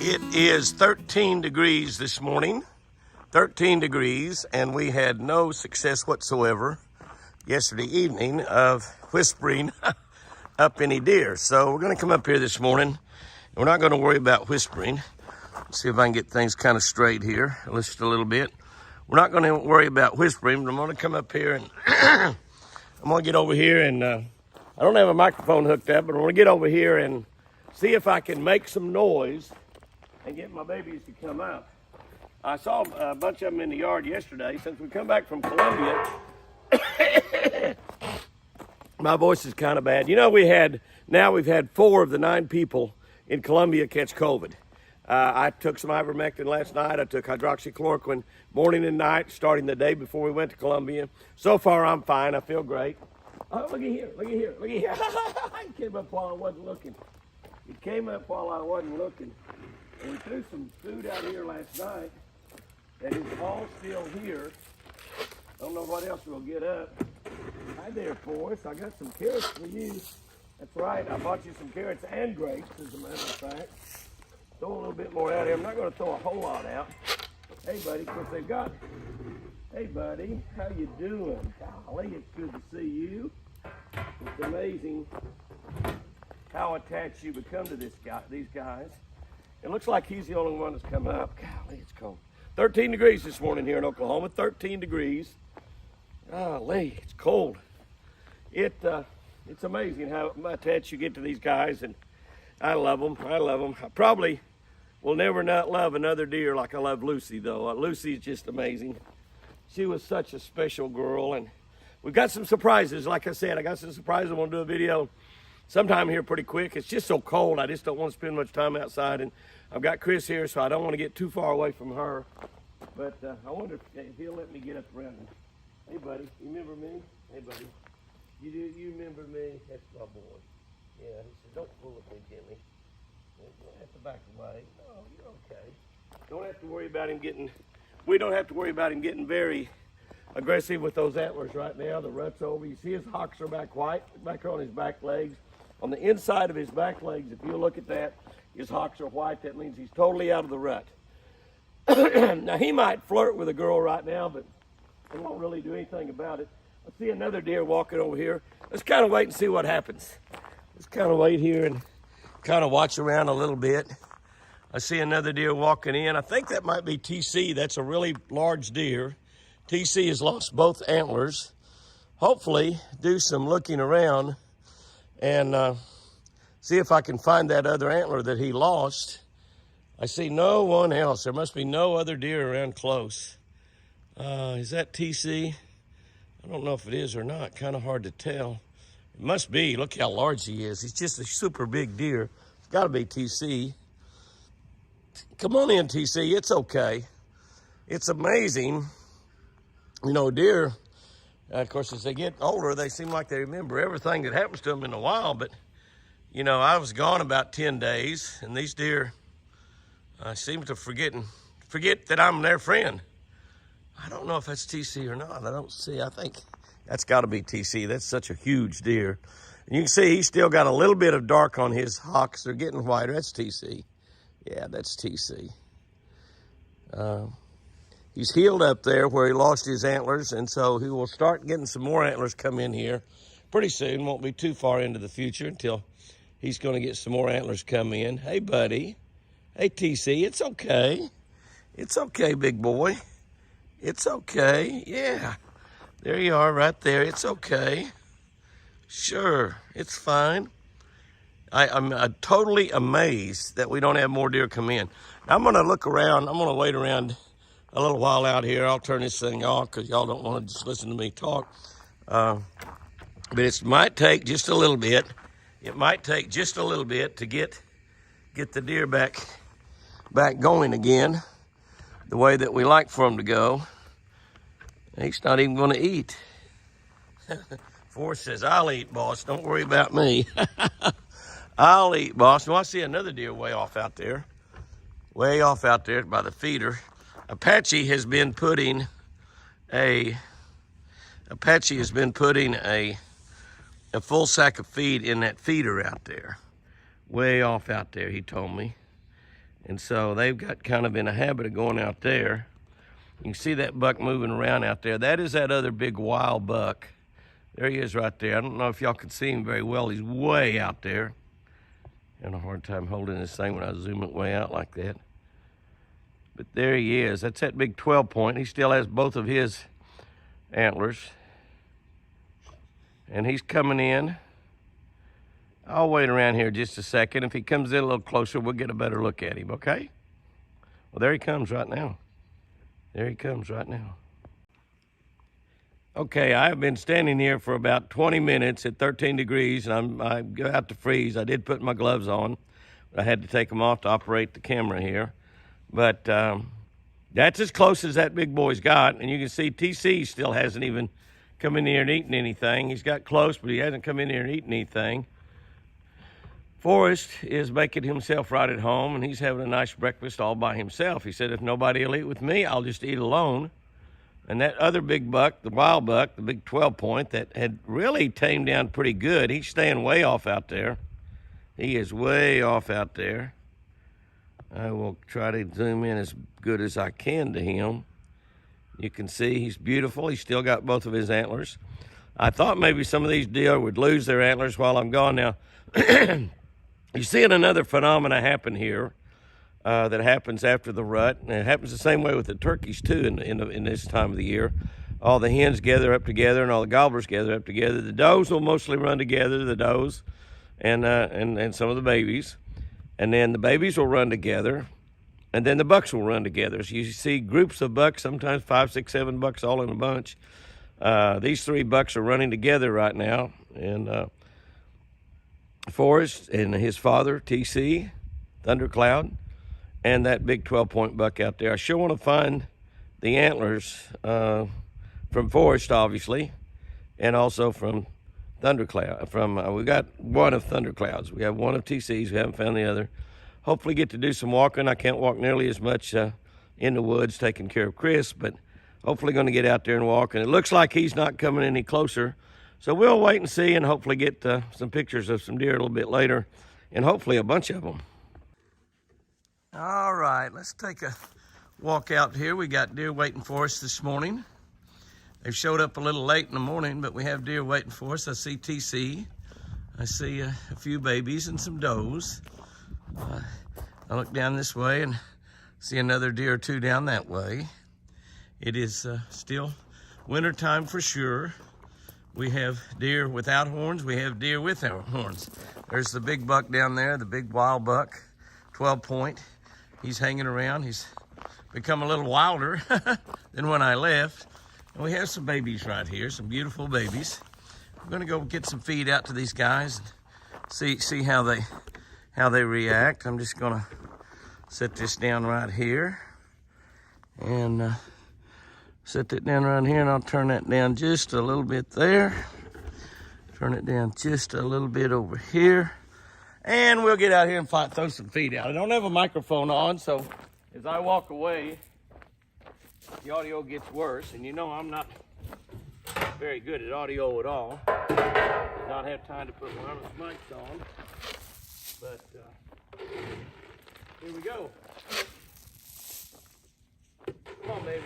It is 13 degrees this morning, 13 degrees, and we had no success whatsoever yesterday evening of whispering up any deer. So we're going to come up here this morning, and we're not going to worry about whispering. Let's see if I can get things kind of straight here, just a little bit. We're not going to worry about whispering, but I'm going to come up here and I'm going to get over here and I don't have a microphone hooked up, but I'm going to get over here and see if I can make some noise and get my babies to come out. I saw a bunch of them in the yard yesterday. Since we come back from Colombia, my voice is kind of bad. You know, we've had 4 of the 9 people in Colombia catch COVID. I took some ivermectin last night. I took hydroxychloroquine morning and night, starting the day before we went to Colombia. So far, I'm fine. I feel great. Oh, look at here, look at here, look at here. He came up while I wasn't looking. He came up while I wasn't looking. And we threw some food out here last night that is all still here. Don't know what else we'll get up. Hi there, Forrest. I got some carrots for you. That's right. I bought you some carrots and grapes, as a matter of fact. Throw a little bit more out here. I'm not going to throw a whole lot out. Hey, buddy. Of course, they've got... Hey, buddy. How you doing? Golly, it's good to see you. It's amazing how attached you become to these guys. It looks like he's the only one that's come up. Golly, it's cold. 13 degrees this morning here in Oklahoma. 13 degrees. Golly, it's cold. It's amazing how attached you get to these guys, and I love them. I love them. I probably will never not love another deer like I love Lucy, though. Lucy's just amazing. She was such a special girl, and we've got some surprises. Like I said, I got some surprises. I'm going to do a video sometime here pretty quick. It's just so cold. I just don't want to spend much time outside, and I've got Chris here, so I don't want to get too far away from her. But I wonder if he'll let me get up around him. Hey, buddy, you remember me? Hey, buddy, you remember me? That's my boy. Yeah, he said, don't fool with me, Jimmy. You don't have to back away. No, you're okay. Don't have to worry about him getting, we don't have to worry about him getting very aggressive with those antlers right now. The rut's over. You see his hocks are back white, back on his back legs. On the inside of his back legs, if you look at that, his hocks are white. That means he's totally out of the rut. Now, he might flirt with a girl right now, but he won't really do anything about it. I see another deer walking over here. Let's kind of wait and see what happens. Let's kind of wait here and kind of watch around a little bit. I see another deer walking in. I think that might be TC. That's a really large deer. TC has lost both antlers. Hopefully, do some looking around and see if I can find that other antler that he lost. I see no one else. There must be no other deer around close. Is that TC? I don't know if it is or not. Kind of hard to tell. It must be. Look how large he is. He's just a super big deer. It's got to be TC. Come on in, TC. It's okay. It's amazing. You know, deer, of course, as they get older, they seem like they remember everything that happens to them in a while. But, you know, I was gone about 10 days, and these deer seem to forget that I'm their friend. I don't know if that's TC or not. I don't see. I think that's got to be TC. That's such a huge deer. And you can see he's still got a little bit of dark on his hocks. They're getting whiter. That's TC. Yeah, that's TC. He's healed up there where he lost his antlers, and so he will start getting some more antlers come in here pretty soon. Won't be too far into the future until he's going to get some more antlers come in. Hey, buddy. Hey, TC, it's okay. It's okay, big boy. It's okay. Yeah. There you are right there. It's okay. Sure. It's fine. I'm totally amazed that we don't have more deer come in. Now, I'm going to look around. I'm going to wait around a little while out here. I'll turn this thing off because y'all don't want to just listen to me talk. But it might take just a little bit. It might take just a little bit to get the deer back going again the way that we like for them to go. He's not even going to eat. Forrest says, I'll eat, boss. Don't worry about me. I'll eat, boss. Well, I see another deer way off out there by the feeder. Apache has been putting a full sack of feed in that feeder out there. Way off out there, he told me. And so they've got kind of in a habit of going out there. You can see that buck moving around out there. That is that other big wild buck. There he is right there. I don't know if y'all can see him very well. He's way out there. Having a hard time holding this thing when I zoom it way out like that. But there he is. That's that big 12 point. He still has both of his antlers. And he's coming in. I'll wait around here just a second. If he comes in a little closer, we'll get a better look at him, okay? Well, there he comes right now. There he comes right now. Okay, I have been standing here for about 20 minutes at 13 degrees, and I'm about to freeze. I did put my gloves on, but I had to take them off to operate the camera here. But that's as close as that big boy's got, and you can see TC still hasn't even come in here and eaten anything. He's got close, but he hasn't come in here and eaten anything. Forrest is making himself right at home, and he's having a nice breakfast all by himself. He said, if nobody will eat with me, I'll just eat alone. And that other big buck, the wild buck, the big 12 point that had really tamed down pretty good, he's staying way off out there. He is way off out there. I will try to zoom in as good as I can to him. You can see he's beautiful. He's still got both of his antlers. I thought maybe some of these deer would lose their antlers while I'm gone. Now, you're seeing another phenomena happen here. That happens after the rut. And it happens the same way with the turkeys too in this time of the year. All the hens gather up together and all the gobblers gather up together. The does will mostly run together, the does and some of the babies. And then the babies will run together, and then the bucks will run together. So you see groups of bucks, sometimes 5, 6, 7 bucks all in a bunch. These 3 bucks are running together right now. And Forrest and his father, TC, Thundercloud, and that big 12-point buck out there. I sure want to find the antlers from Forrest, obviously, and also from Thundercloud. We got one of Thunderclouds. We have one of TC's. We haven't found the other. Hopefully get to do some walking. I can't walk nearly as much in the woods taking care of Chris, but hopefully going to get out there and walk. And it looks like he's not coming any closer. So we'll wait and see and hopefully get some pictures of some deer a little bit later, and hopefully a bunch of them. All right, let's take a walk out here. We got deer waiting for us this morning. They showed up a little late in the morning, but we have deer waiting for us. I see TC. I see a few babies and some does. I look down this way and see another deer or two down that way. It is still winter time for sure. We have deer without horns. We have deer with horns. There's the big buck down there, the big wild buck, 12 point. He's hanging around. He's become a little wilder than when I left. And we have some babies right here, some beautiful babies. I'm gonna go get some feed out to these guys and see how they react. I'm just gonna set this down right here and set that down right here, and I'll turn that down just a little bit there. Turn it down just a little bit over here. And we'll get out here and throw some feed out. I don't have a microphone on, so as I walk away, the audio gets worse. And you know I'm not very good at audio at all. Did not have time to put wireless mics on. But here we go. Come on, baby.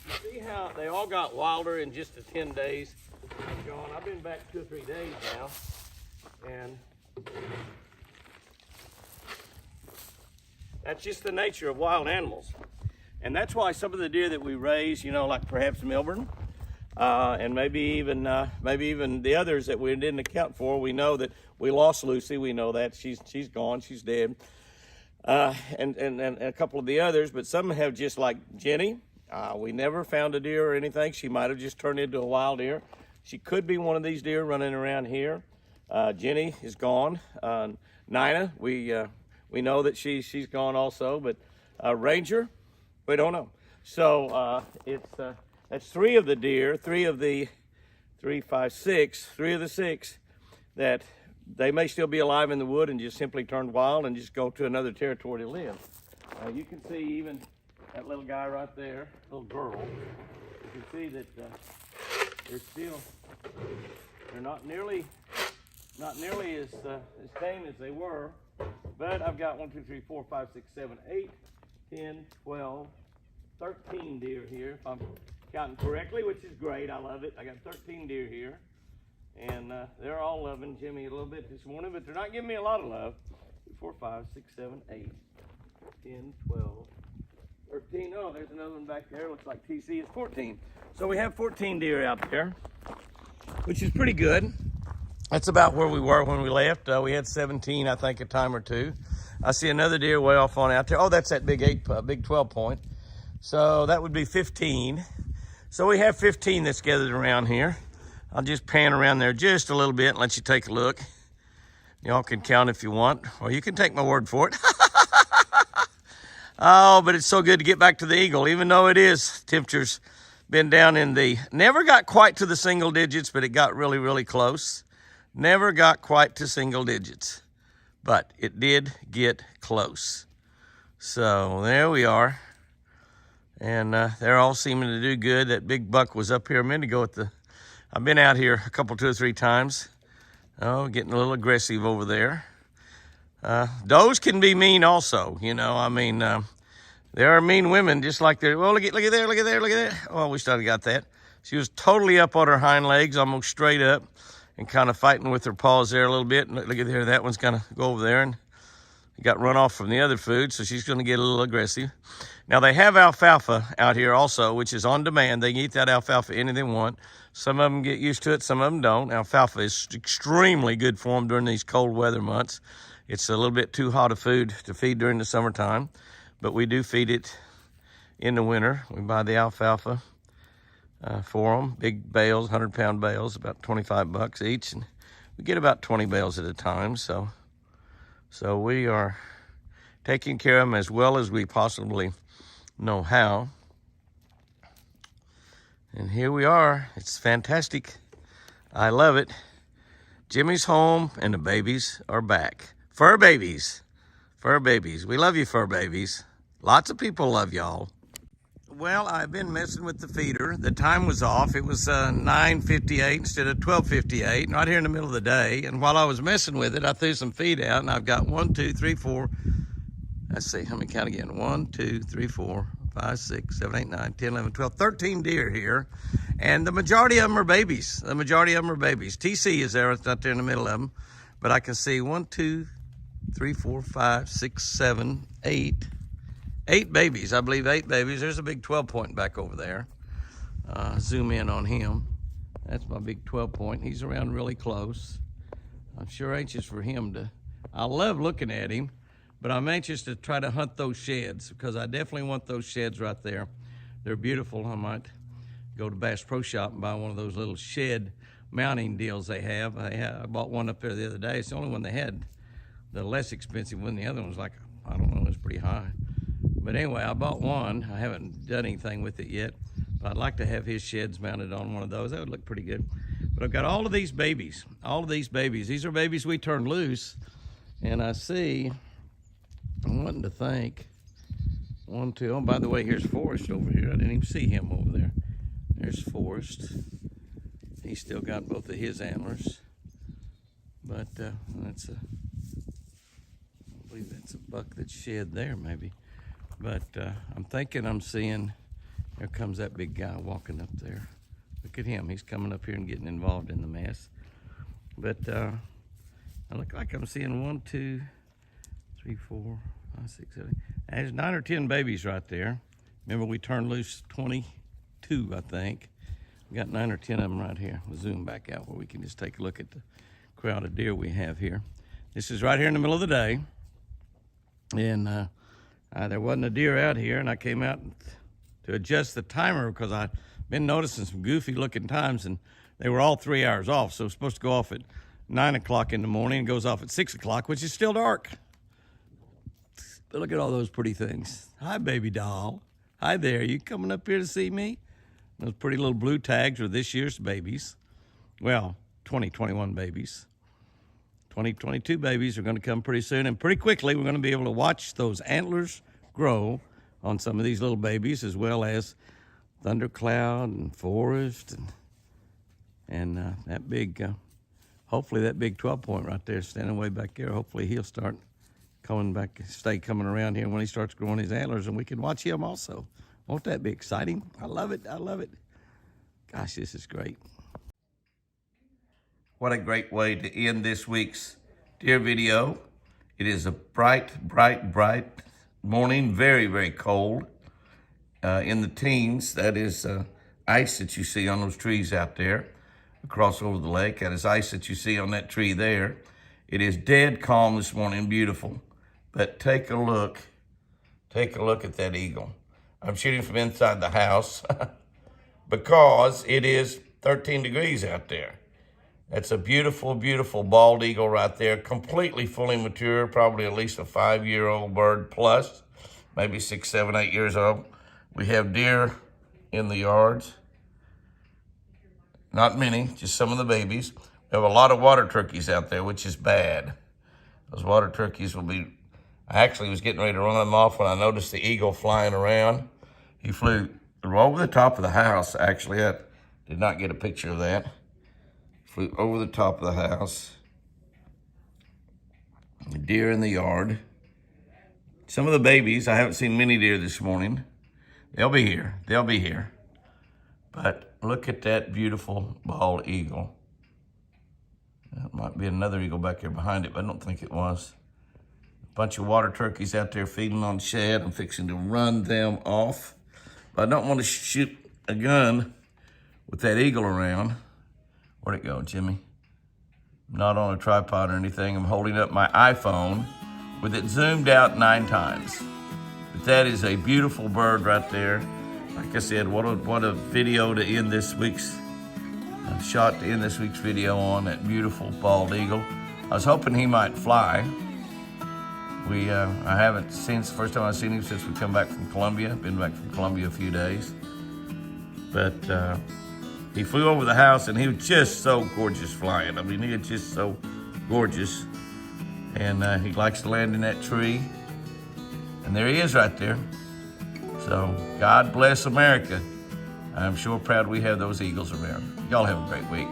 You see how they all got wilder in just the 10 days I'm gone? I've been back 2 or 3 days now. And that's just the nature of wild animals. And that's why some of the deer that we raise, you know, like perhaps Milburn, and maybe even the others that we didn't account for, we know that we lost Lucy. We know that she's gone, she's dead, and a couple of the others. But some have, just like Jenny. We never found a deer or anything. She might have just turned into a wild deer. She could be one of these deer running around here. Jenny is gone. Nina, we know that she's gone also, but Ranger, we don't know. So that's 3 of the deer, 3 of the 6 that they may still be alive in the wood and just simply turned wild and just go to another territory to live. You can see even that little guy right there, little girl. You can see that they're not nearly as tame as they were. But I've got 1, 2, 3, 4, 5, 6, 7, 8, 10, 12, 13 deer here, if I'm counting correctly, which is great. I love it. I got 13 deer here. And they're all loving Jimmy a little bit this morning, but they're not giving me a lot of love. 2, 4, 5, 6, 7, 8, 10, 12, 13. Oh, there's another one back there. Looks like TC is 14. So we have 14 deer out there, which is pretty good. That's about where we were when we left. We had 17, I think, a time or two. I see another deer way off on out there. Oh, that's that big 12 point. So that would be 15. So we have 15 that's gathered around here. I'll just pan around there just a little bit and let you take a look. Y'all can count if you want, or you can take my word for it. Oh, but it's so good to get back to the eagle, even though it is, temperature's been down in the, never got quite to the single digits, but it got really, really close. Never got quite to single digits, but it did get close. So there we are. And they're all seeming to do good. That big buck was up here a minute ago at the, I've been out here a couple, 2 or 3 times. Oh, getting a little aggressive over there. Does can be mean also, you know. I mean, there are mean women just like there. Well, look at there, look at there, look at there. Oh, I wish I'd got that. She was totally up on her hind legs, almost straight up, and kind of fighting with her paws there a little bit. And look at there, that one's gonna go over there and got run off from the other food, so she's gonna get a little aggressive. Now they have alfalfa out here also, which is on demand. They can eat that alfalfa any they want. Some of them get used to it, some of them don't. Alfalfa is extremely good for them during these cold weather months. It's a little bit too hot a food to feed during the summertime, but we do feed it in the winter. We buy the alfalfa for them, big bales, 100-pound bales, about 25 bucks each, and we get about 20 bales at a time. So we are taking care of them as well as we possibly know how. And here we are. It's fantastic. I love it. Jimmy's home and the babies are back. Fur babies. Fur babies. We love you, fur babies. Lots of people love y'all. Well, I've been messing with the feeder. The time was off. It was 9:58 instead of 12:58, right here in the middle of the day. And while I was messing with it, I threw some feed out, and I've got 1, 2, 3, 4. Let's see, let me count again. 1, 2, 3, 4, 5, 6, 7, 8, 9, 10, 11, 12, 13 deer here. And the majority of them are babies. The majority of them are babies. TC is there. It's not there in the middle of them. But I can see 1, 2, 3, 4, 5, 6, 7, 8. 8 babies. I believe 8 babies. There's a big 12 point back over there. Zoom in on him. That's my big 12 point. He's around really close. I'm sure anxious for him to, I love looking at him, but I'm anxious to try to hunt those sheds because I definitely want those sheds right there. They're beautiful. I might go to Bass Pro Shop and buy one of those little shed mounting deals they have. I bought one up there the other day. It's the only one they had. The less expensive one. The other one was like, I don't know, it's pretty high. But anyway, I bought one. I haven't done anything with it yet, but I'd like to have his sheds mounted on one of those. That would look pretty good. But I've got all of these babies, all of these babies. These are babies we turned loose. And I see, I'm wanting to think, 1, 2, oh, by the way, here's Forrest over here. I didn't even see him over there. There's Forrest. He's still got both of his antlers. But that's a, I believe that's a buck that's shed there maybe. But I'm thinking I'm seeing, here comes that big guy walking up there. Look at him, he's coming up here and getting involved in the mess. But I look like I'm seeing 1, 2, 3, 4, 5, 6, 7. There's 9 or 10 babies right there. Remember we turned loose 22, I think. We got 9 or 10 of them right here. We'll zoom back out where we can just take a look at the crowd of deer we have here. This is right here in the middle of the day. And there wasn't a deer out here, and I came out to adjust the timer because I've been noticing some goofy looking times, and they were all 3 hours off. So it's supposed to go off at 9 o'clock in the morning and goes off at 6 o'clock, which is still dark. But look at all those pretty things. Hi, baby doll. Hi there. You coming up here to see me? Those pretty little blue tags are this year's babies. Well, 2021 babies. 2022 babies are going to come pretty soon, and pretty quickly we're going to be able to watch those antlers grow on some of these little babies, as well as Thundercloud and Forest and that big, hopefully that big 12 point right there standing way back there. Hopefully he'll start coming around here when he starts growing his antlers, and we can watch him also. Won't that be exciting? I love it. I love it. Gosh, this is great. What a great way to end this week's deer video. It is a bright, bright, bright morning, very, very cold. In the teens, that is ice that you see on those trees out there across over the lake. That is ice that you see on that tree there. It is dead calm this morning, beautiful. But take a look at that eagle. I'm shooting from inside the house because it is 13 degrees out there. That's a beautiful, beautiful bald eagle right there, completely fully mature, probably at least a 5-year-old bird plus, maybe 6, 7, 8 years old. We have deer in the yards. Not many, just some of the babies. We have a lot of water turkeys out there, which is bad. Those water turkeys will be, I actually was getting ready to run them off when I noticed the eagle flying around. He flew over the top of the house, actually. I did not get a picture of that. Flew over the top of the house. The deer in the yard. Some of the babies, I haven't seen many deer this morning. They'll be here. They'll be here. But look at that beautiful bald eagle. That might be another eagle back there behind it, but I don't think it was. A bunch of water turkeys out there feeding on shad. I'm fixing to run them off. But I don't want to shoot a gun with that eagle around. Where'd it go, Jimmy? I'm not on a tripod or anything. I'm holding up my iPhone with it zoomed out 9 times. But that is a beautiful bird right there. Like I said, what a video to end this week's shot to end this week's video on that beautiful bald eagle. I was hoping he might fly. I haven't seen, it's the first time I've seen him since we come back from Colombia. Been back from Colombia a few days. But he flew over the house and he was just so gorgeous flying. I mean, he was just so gorgeous. And he likes to land in that tree. And there he is right there. So God bless America. I'm sure proud we have those eagles around. Y'all have a great week.